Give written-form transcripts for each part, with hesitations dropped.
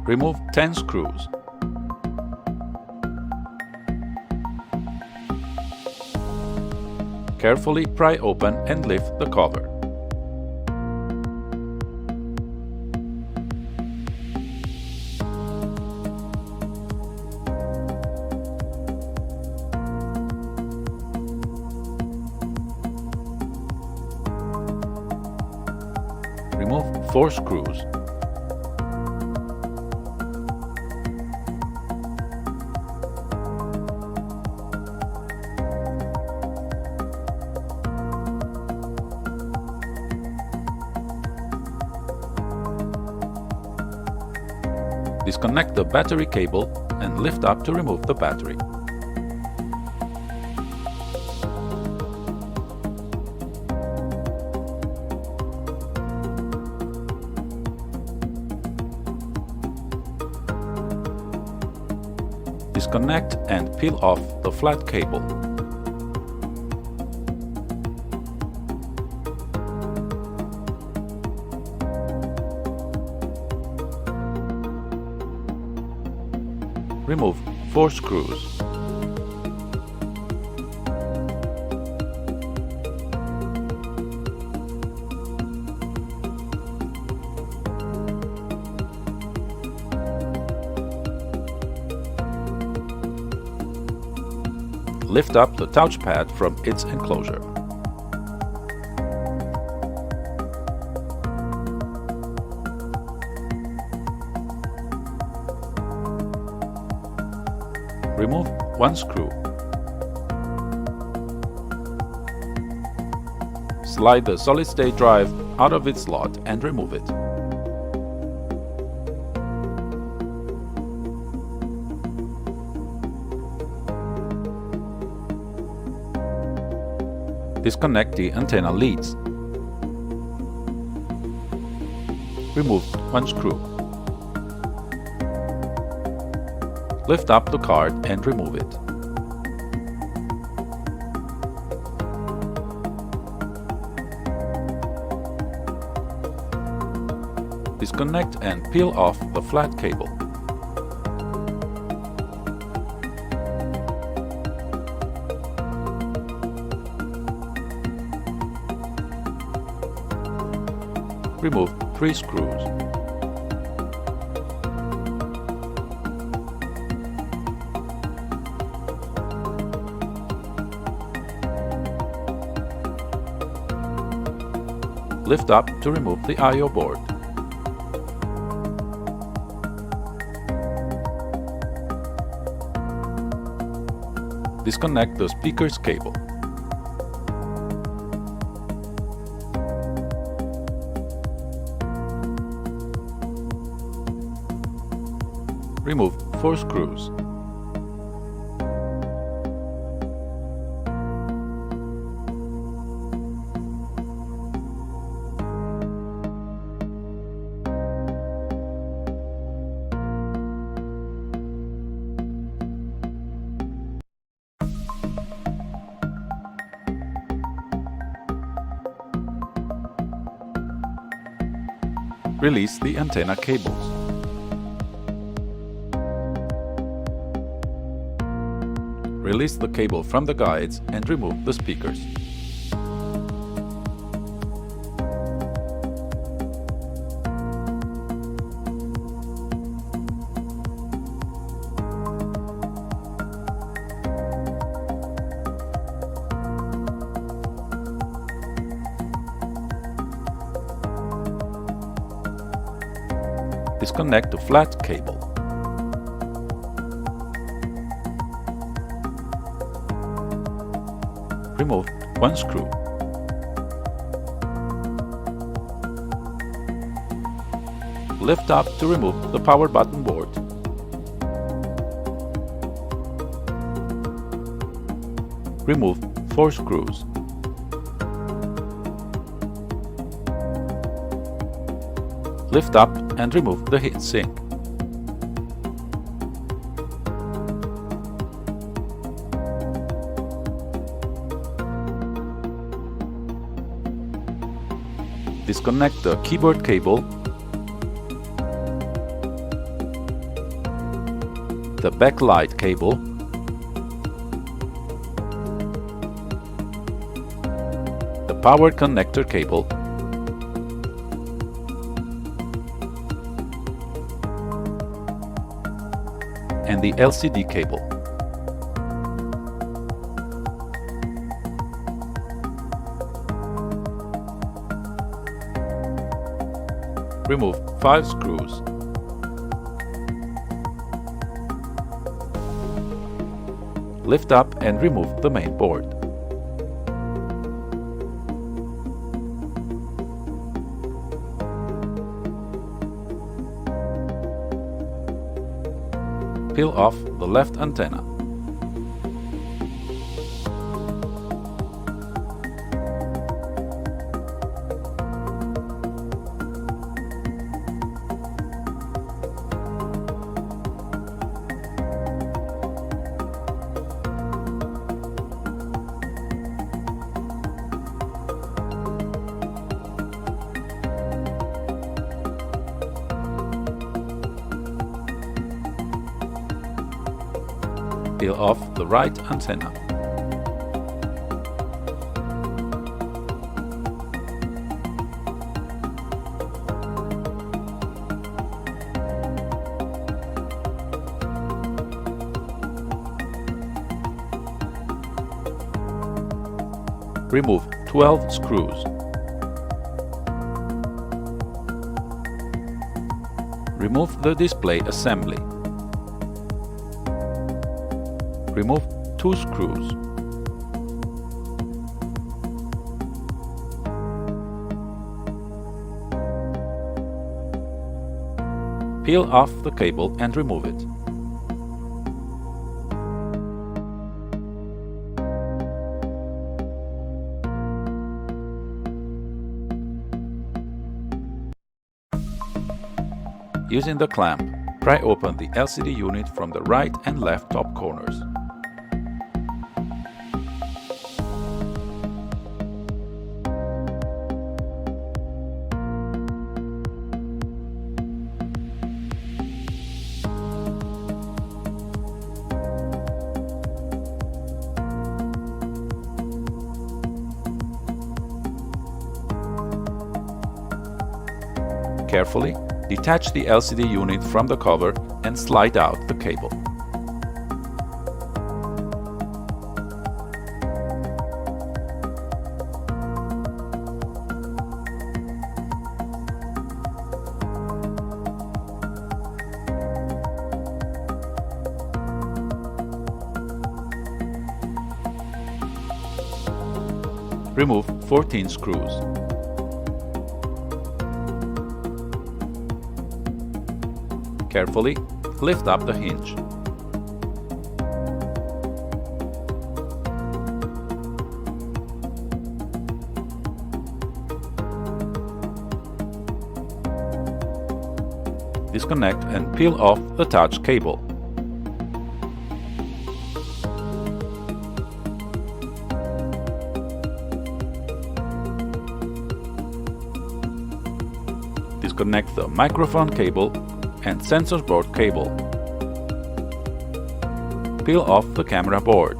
Remove 10 screws. Carefully pry open and lift the cover. Remove 4 screws. Disconnect the battery cable and lift up to remove the battery. Disconnect and peel off the flat cable. Remove 4 screws. Lift up the touchpad from its enclosure. Remove 1 screw. Slide the solid-state drive out of its slot and remove it. Disconnect the antenna leads. Remove 1 screw. Lift up the card and remove it. Disconnect and peel off the flat cable. Remove 3 screws. Lift up to remove the I/O board. Disconnect the speaker's cable. Remove 4 screws. Release the antenna cables. Release the cable from the guides and remove the speakers. Disconnect the flat cable. Remove 1 screw. lift up to remove the power button board. Remove 4 screws. Lift up and remove the heat sink. Disconnect the keyboard cable, the backlight cable, the power connector cable, and the LCD cable. Remove 5 screws. Lift up and remove the main board. Peel off the left antenna. Peel off the right antenna. Remove 12 screws. Remove the display assembly. Remove 2 screws. Peel off the cable and remove it. Using the clamp, pry open the LCD unit from the right and left top corners. Carefully detach the LCD unit from the cover and slide out the cable. Remove 14 screws. Carefully lift up the hinge. Disconnect and peel off the touch cable. Disconnect the microphone cable and sensor board cable. Peel off the camera board.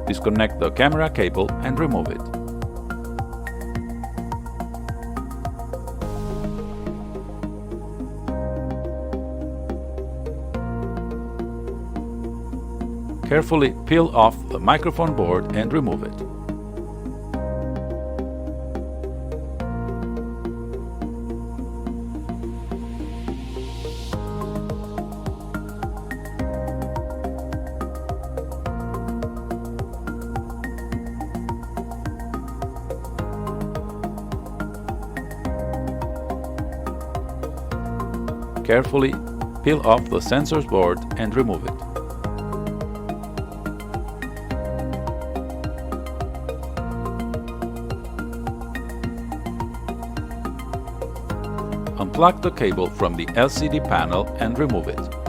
Disconnect the camera cable and remove it. Carefully peel off the microphone board and remove it. Carefully peel off the sensor's board and remove it. Unplug the cable from the LCD panel and remove it.